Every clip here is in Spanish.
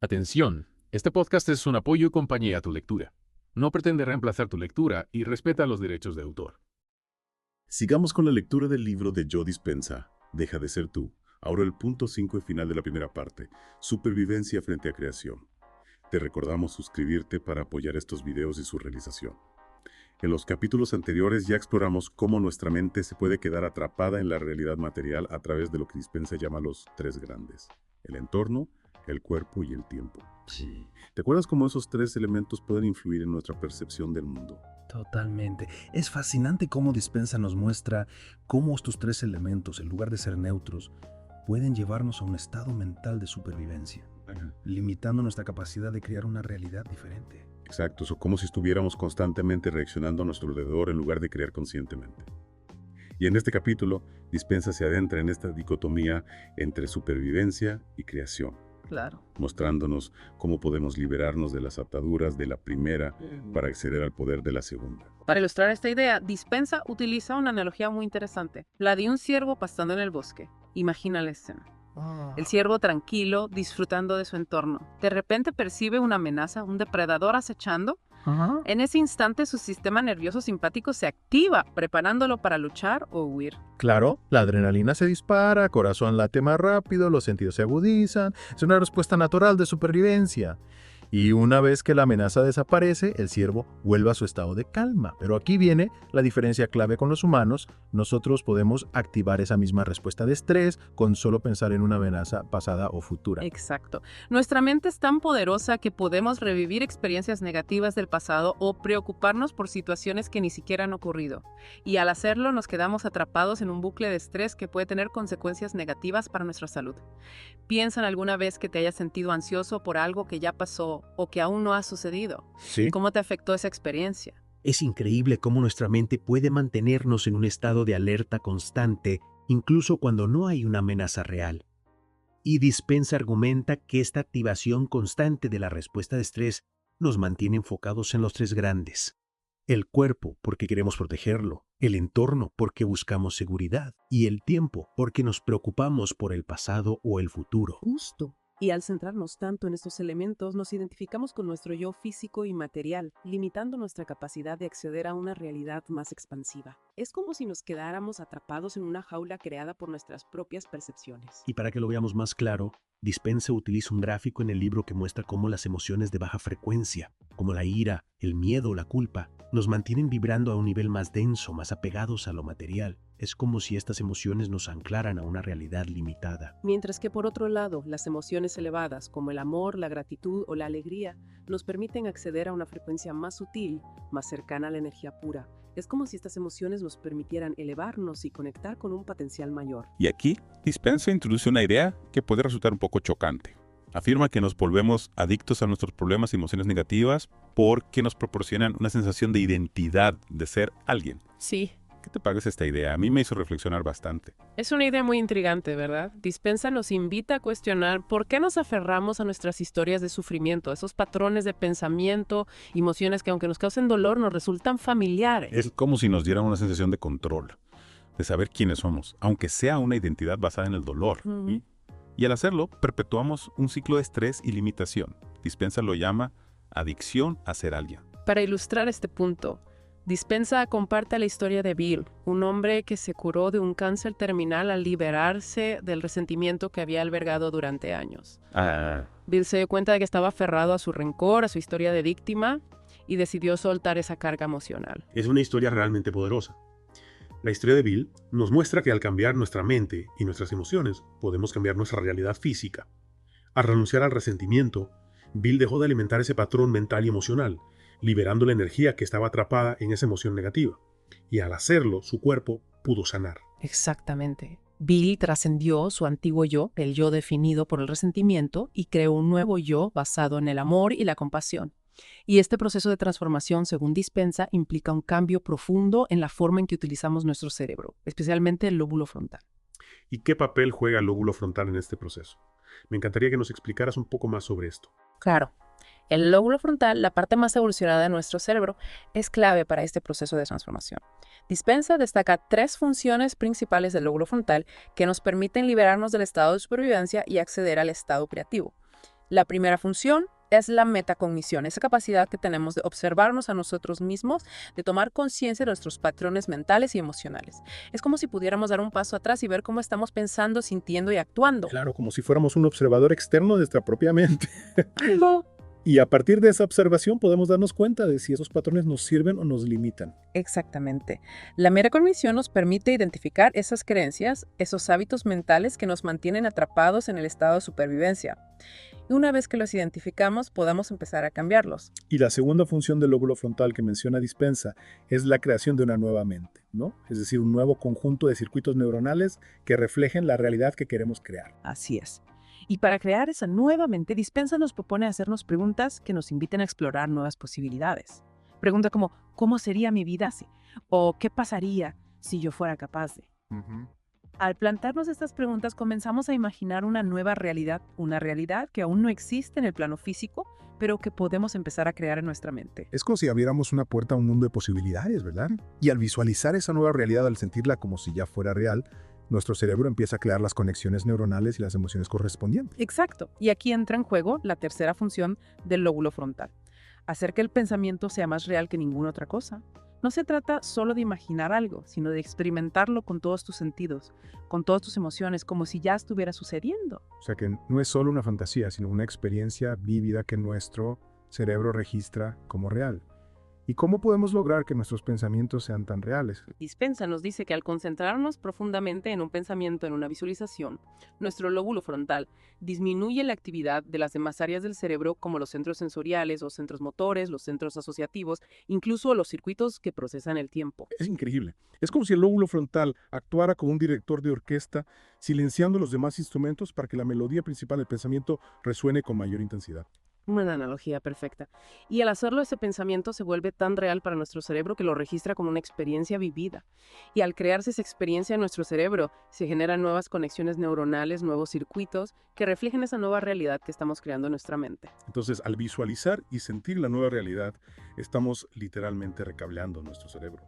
Atención, este podcast es un apoyo y compañía a tu lectura. No pretende reemplazar tu lectura y respeta los derechos de autor. Sigamos con la lectura del libro de Joe Dispenza, Deja de ser tú. Ahora el punto 5 y final de la primera parte, supervivencia frente a creación. Te recordamos suscribirte para apoyar estos videos y su realización. En los capítulos anteriores ya exploramos cómo nuestra mente se puede quedar atrapada en la realidad material a través de lo que Dispenza llama los tres grandes: el entorno, el cuerpo y el tiempo. Sí, ¿Te acuerdas cómo esos tres elementos pueden influir en nuestra percepción del mundo? totalmente. Es fascinante cómo Dispenza nos muestra cómo estos tres elementos, en lugar de ser neutros, pueden llevarnos a un estado mental de supervivencia, limitando nuestra capacidad de crear una realidad diferente. Exacto, o como si estuviéramos constantemente reaccionando a nuestro alrededor en lugar de crear conscientemente. Y en este capítulo, Dispenza se adentra en esta dicotomía entre supervivencia y creación, Claro. mostrándonos cómo podemos liberarnos de las ataduras de la primera para acceder al poder de la segunda. Para ilustrar esta idea, Dispenza utiliza una analogía muy interesante, la de un ciervo pastando en el bosque. Imagina la escena. El ciervo tranquilo, disfrutando de su entorno. De repente percibe una amenaza, un depredador acechando. En ese instante su sistema nervioso simpático se activa, preparándolo para luchar o huir. Claro, la adrenalina se dispara, corazón late más rápido, los sentidos se agudizan, es una respuesta natural de supervivencia. Y una vez que la amenaza desaparece, el ciervo vuelve a su estado de calma. Pero aquí viene la diferencia clave con los humanos. Nosotros podemos activar esa misma respuesta de estrés con solo pensar en una amenaza pasada o futura. Exacto. Nuestra mente es tan poderosa que podemos revivir experiencias negativas del pasado o preocuparnos por situaciones que ni siquiera han ocurrido. Y al hacerlo nos quedamos atrapados en un bucle de estrés que puede tener consecuencias negativas para nuestra salud. ¿Piensa en alguna vez que te hayas sentido ansioso por algo que ya pasó o que aún no ha sucedido? Sí. ¿Cómo te afectó esa experiencia? Es increíble cómo nuestra mente puede mantenernos en un estado de alerta constante, incluso cuando no hay una amenaza real. Y Dispenza argumenta que esta activación constante de la respuesta de estrés nos mantiene enfocados en los tres grandes. El cuerpo, porque queremos protegerlo; el entorno, porque buscamos seguridad; y el tiempo, porque nos preocupamos por el pasado o el futuro. Justo. Y al centrarnos tanto en estos elementos, nos identificamos con nuestro yo físico y material, limitando nuestra capacidad de acceder a una realidad más expansiva. Es como si nos quedáramos atrapados en una jaula creada por nuestras propias percepciones. Y para que lo veamos más claro, Dispenza utiliza un gráfico en el libro que muestra cómo las emociones de baja frecuencia, como la ira, el miedo o la culpa, nos mantienen vibrando a un nivel más denso, más apegados a lo material. Es como si estas emociones nos anclaran a una realidad limitada. Mientras que por otro lado, las emociones elevadas, como el amor, la gratitud o la alegría, nos permiten acceder a una frecuencia más sutil, más cercana a la energía pura. Es como si estas emociones nos permitieran elevarnos y conectar con un potencial mayor. Y aquí, Dispenza introduce una idea que puede resultar un poco chocante. Afirma que nos volvemos adictos a nuestros problemas y emociones negativas porque nos proporcionan una sensación de identidad, de ser alguien. Sí. ¿Qué te parece esta idea? A mí me hizo reflexionar bastante. Es una idea muy intrigante, ¿verdad? Dispenza nos invita a cuestionar por qué nos aferramos a nuestras historias de sufrimiento, esos patrones de pensamiento, emociones que aunque nos causen dolor, nos resultan familiares. Es como si nos dieran una sensación de control, de saber quiénes somos, aunque sea una identidad basada en el dolor. Y al hacerlo, perpetuamos un ciclo de estrés y limitación. Dispenza lo llama adicción a ser alguien. Para ilustrar este punto, Dispenza comparte la historia de Bill, un hombre que se curó de un cáncer terminal al liberarse del resentimiento que había albergado durante años. Bill se dio cuenta de que estaba aferrado a su rencor, a su historia de víctima, y decidió soltar esa carga emocional. Es una historia realmente poderosa. La historia de Bill nos muestra que al cambiar nuestra mente y nuestras emociones, podemos cambiar nuestra realidad física. Al renunciar al resentimiento, Bill dejó de alimentar ese patrón mental y emocional, liberando la energía que estaba atrapada en esa emoción negativa. Y al hacerlo, su cuerpo pudo sanar. Exactamente. Bill trascendió su antiguo yo, el yo definido por el resentimiento, y creó un nuevo yo basado en el amor y la compasión. Y este proceso de transformación, según Dispenza, implica un cambio profundo en la forma en que utilizamos nuestro cerebro, especialmente el lóbulo frontal. ¿Y qué papel juega el lóbulo frontal en este proceso? Me encantaría que nos explicaras un poco más sobre esto. Claro. El lóbulo frontal, la parte más evolucionada de nuestro cerebro, es clave para este proceso de transformación. Dispenza destaca 3 funciones principales del lóbulo frontal que nos permiten liberarnos del estado de supervivencia y acceder al estado creativo. La primera función es la metacognición, esa capacidad que tenemos de observarnos a nosotros mismos, de tomar conciencia de nuestros patrones mentales y emocionales. Es como si pudiéramos dar un paso atrás y ver cómo estamos pensando, sintiendo y actuando. Claro, como si fuéramos un observador externo de nuestra propia mente. Y a partir de esa observación podemos darnos cuenta de si esos patrones nos sirven o nos limitan. Exactamente. La metacognición nos permite identificar esas creencias, esos hábitos mentales que nos mantienen atrapados en el estado de supervivencia. Y una vez que los identificamos, podamos empezar a cambiarlos. Y la segunda función del lóbulo frontal que menciona Dispensa es la creación de una nueva mente, ¿no? Es decir, un nuevo conjunto de circuitos neuronales que reflejen la realidad que queremos crear. Así es. Y para crear esa nueva mente, Dispensa nos propone hacernos preguntas que nos inviten a explorar nuevas posibilidades. Preguntas como, ¿cómo sería mi vida si? O ¿qué pasaría si yo fuera capaz de? Al plantearnos estas preguntas, comenzamos a imaginar una nueva realidad, una realidad que aún no existe en el plano físico, pero que podemos empezar a crear en nuestra mente. Es como si abriéramos una puerta a un mundo de posibilidades, ¿verdad? Y al visualizar esa nueva realidad, al sentirla como si ya fuera real, nuestro cerebro empieza a crear las conexiones neuronales y las emociones correspondientes. Exacto. Y aquí entra en juego la tercera función del lóbulo frontal: hacer que el pensamiento sea más real que ninguna otra cosa. No se trata solo de imaginar algo, sino de experimentarlo con todos tus sentidos, con todas tus emociones, como si ya estuviera sucediendo. O sea que no es solo una fantasía, sino una experiencia vívida que nuestro cerebro registra como real. ¿Y cómo podemos lograr que nuestros pensamientos sean tan reales? Dispensa nos dice que al concentrarnos profundamente en un pensamiento, en una visualización, nuestro lóbulo frontal disminuye la actividad de las demás áreas del cerebro, como los centros sensoriales, los centros motores, los centros asociativos, incluso los circuitos que procesan el tiempo. Es increíble. Es como si el lóbulo frontal actuara como un director de orquesta, silenciando los demás instrumentos para que la melodía principal del pensamiento resuene con mayor intensidad. Una analogía perfecta. Y al hacerlo, ese pensamiento se vuelve tan real para nuestro cerebro que lo registra como una experiencia vivida. Y al crearse esa experiencia en nuestro cerebro, se generan nuevas conexiones neuronales, nuevos circuitos que reflejen esa nueva realidad que estamos creando en nuestra mente. Entonces, al visualizar y sentir la nueva realidad, estamos literalmente recableando nuestro cerebro.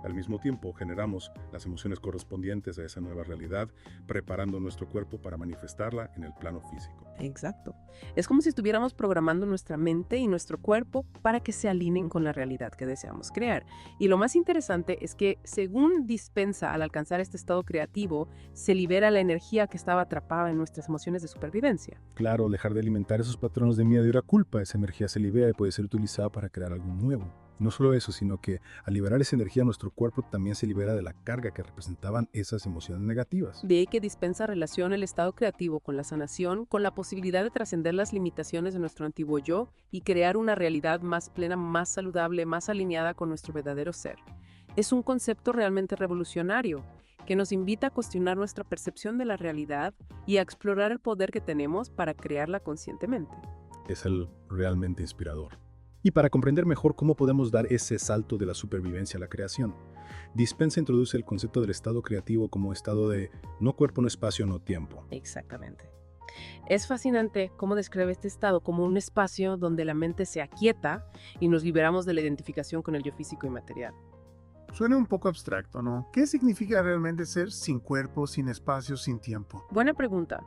Al mismo tiempo, generamos las emociones correspondientes a esa nueva realidad, preparando nuestro cuerpo para manifestarla en el plano físico. Exacto. Es como si estuviéramos programando nuestra mente y nuestro cuerpo para que se alineen con la realidad que deseamos crear. Y lo más interesante es que, según Dispensa, al alcanzar este estado creativo, se libera la energía que estaba atrapada en nuestras emociones de supervivencia. Claro, dejar de alimentar esos patrones de miedo y la culpa, esa energía se libera y puede ser utilizada para crear algo nuevo. No solo eso, sino que al liberar esa energía, nuestro cuerpo también se libera de la carga que representaban esas emociones negativas. De ahí que Dispensa relaciona el estado creativo con la sanación, con la posibilidad de trascender las limitaciones de nuestro antiguo yo y crear una realidad más plena, más saludable, más alineada con nuestro verdadero ser. Es un concepto realmente revolucionario que nos invita a cuestionar nuestra percepción de la realidad y a explorar el poder que tenemos para crearla conscientemente. Es el realmente inspirador. Y para comprender mejor cómo podemos dar ese salto de la supervivencia a la creación, Dispensa introduce el concepto del estado creativo como estado de no cuerpo, no espacio, no tiempo. Exactamente. Es fascinante cómo describe este estado como un espacio donde la mente se aquieta y nos liberamos de la identificación con el yo físico y material. Suena un poco abstracto, ¿no? ¿Qué significa realmente ser sin cuerpo, sin espacio, sin tiempo? Buena pregunta.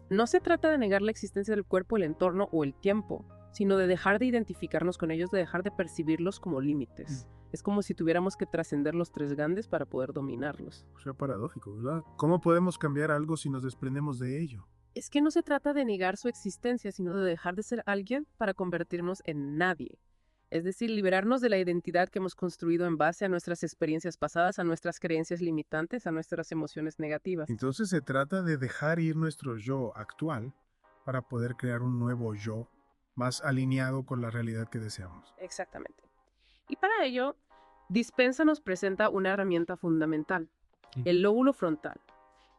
No se trata de negar la existencia del cuerpo, el entorno o el tiempo, sino de dejar de identificarnos con ellos, de dejar de percibirlos como límites. Es como si tuviéramos que trascender los tres grandes para poder dominarlos. O sea, paradójico, ¿verdad? ¿Cómo podemos cambiar algo si nos desprendemos de ello? Es que no se trata de negar su existencia, sino de dejar de ser alguien para convertirnos en nadie. Es decir, liberarnos de la identidad que hemos construido en base a nuestras experiencias pasadas, a nuestras creencias limitantes, a nuestras emociones negativas. Entonces se trata de dejar ir nuestro yo actual para poder crear un nuevo yo más alineado con la realidad que deseamos. Exactamente. Y para ello, Dispensa nos presenta una herramienta fundamental, el lóbulo frontal.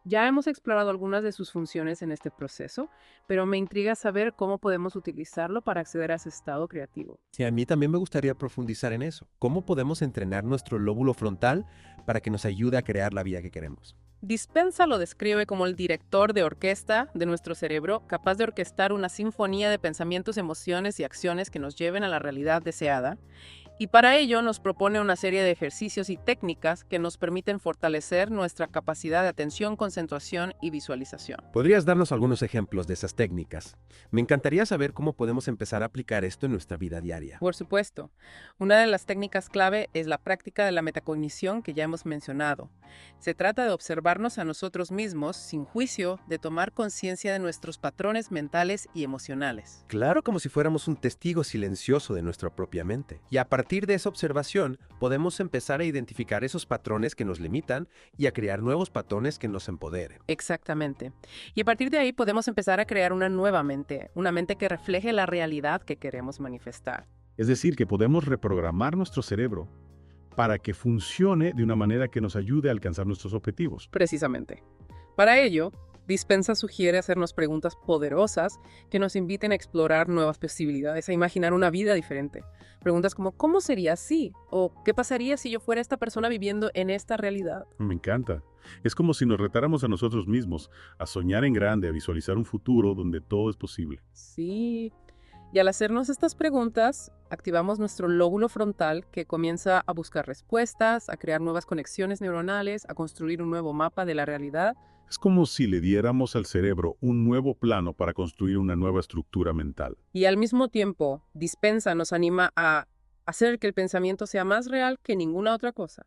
Ya hemos explorado algunas de sus funciones en este proceso, pero me intriga saber cómo podemos utilizarlo para acceder a ese estado creativo. Sí, a mí también me gustaría profundizar en eso. ¿Cómo podemos entrenar nuestro lóbulo frontal para que nos ayude a crear la vida que queremos? Dispensa lo describe como el director de orquesta de nuestro cerebro, capaz de orquestar una sinfonía de pensamientos, emociones y acciones que nos lleven a la realidad deseada. Y para ello nos propone una serie de ejercicios y técnicas que nos permiten fortalecer nuestra capacidad de atención, concentración y visualización. ¿Podrías darnos algunos ejemplos de esas técnicas? Me encantaría saber cómo podemos empezar a aplicar esto en nuestra vida diaria. Por supuesto, una de las técnicas clave es la práctica de la metacognición que ya hemos mencionado. Se trata de observarnos a nosotros mismos sin juicio, de tomar conciencia de nuestros patrones mentales y emocionales. Claro, como si fuéramos un testigo silencioso de nuestra propia mente. Y a partir de esa observación, podemos empezar a identificar esos patrones que nos limitan y a crear nuevos patrones que nos empoderen. Exactamente. Y a partir de ahí podemos empezar a crear una nueva mente, una mente que refleje la realidad que queremos manifestar. Es decir, que podemos reprogramar nuestro cerebro para que funcione de una manera que nos ayude a alcanzar nuestros objetivos. Precisamente. Para ello, Dispensa sugiere hacernos preguntas poderosas que nos inviten a explorar nuevas posibilidades, a imaginar una vida diferente. Preguntas como ¿cómo sería si? O ¿qué pasaría si yo fuera esta persona viviendo en esta realidad? Me encanta. Es como si nos retáramos a nosotros mismos, a soñar en grande, a visualizar un futuro donde todo es posible. Sí. Y al hacernos estas preguntas, activamos nuestro lóbulo frontal que comienza a buscar respuestas, a crear nuevas conexiones neuronales, a construir un nuevo mapa de la realidad. Es como si le diéramos al cerebro un nuevo plano para construir una nueva estructura mental. Y al mismo tiempo, Dispensa nos anima a hacer que el pensamiento sea más real que ninguna otra cosa.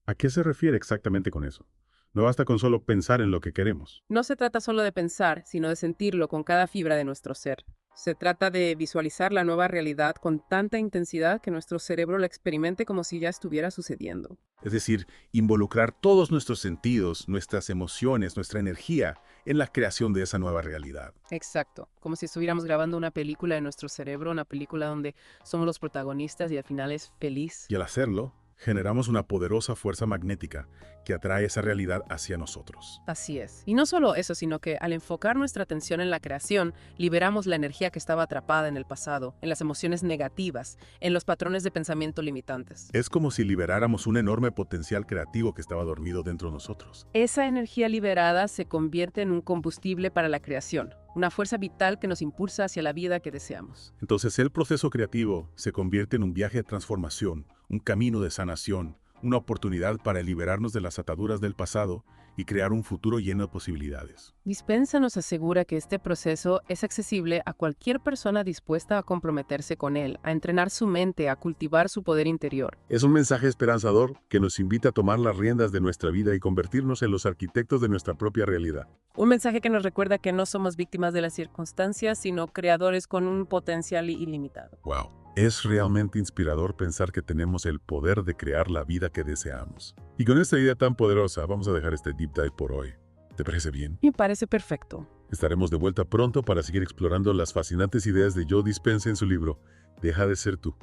¿A qué se refiere exactamente con eso? No basta con solo pensar en lo que queremos. No se trata solo de pensar, sino de sentirlo con cada fibra de nuestro ser. Se trata de visualizar la nueva realidad con tanta intensidad que nuestro cerebro la experimente como si ya estuviera sucediendo. Es decir, involucrar todos nuestros sentidos, nuestras emociones, nuestra energía en la creación de esa nueva realidad. Exacto, como si estuviéramos grabando una película en nuestro cerebro, una película donde somos los protagonistas y al final es feliz. Y al hacerlo, generamos una poderosa fuerza magnética que atrae esa realidad hacia nosotros. Así es. Y no solo eso, sino que al enfocar nuestra atención en la creación, liberamos la energía que estaba atrapada en el pasado, en las emociones negativas, en los patrones de pensamiento limitantes. Es como si liberáramos un enorme potencial creativo que estaba dormido dentro de nosotros. Esa energía liberada se convierte en un combustible para la creación, una fuerza vital que nos impulsa hacia la vida que deseamos. Entonces el proceso creativo se convierte en un viaje de transformación, un camino de sanación, una oportunidad para liberarnos de las ataduras del pasado y crear un futuro lleno de posibilidades. Dispensa nos asegura que este proceso es accesible a cualquier persona dispuesta a comprometerse con él, a entrenar su mente, a cultivar su poder interior. Es un mensaje esperanzador que nos invita a tomar las riendas de nuestra vida y convertirnos en los arquitectos de nuestra propia realidad. Un mensaje que nos recuerda que no somos víctimas de las circunstancias, sino creadores con un potencial ilimitado. ¡Wow! Es realmente inspirador pensar que tenemos el poder de crear la vida que deseamos. Y con esta idea tan poderosa, vamos a dejar este deep dive por hoy. ¿Te parece bien? Me parece perfecto. Estaremos de vuelta pronto para seguir explorando las fascinantes ideas de Joe Dispenza en su libro Deja de ser tú.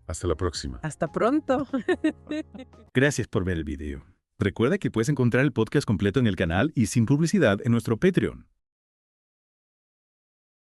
Hasta la próxima. Hasta pronto. Gracias por ver el video. Recuerda que puedes encontrar el podcast completo en el canal y sin publicidad en nuestro Patreon.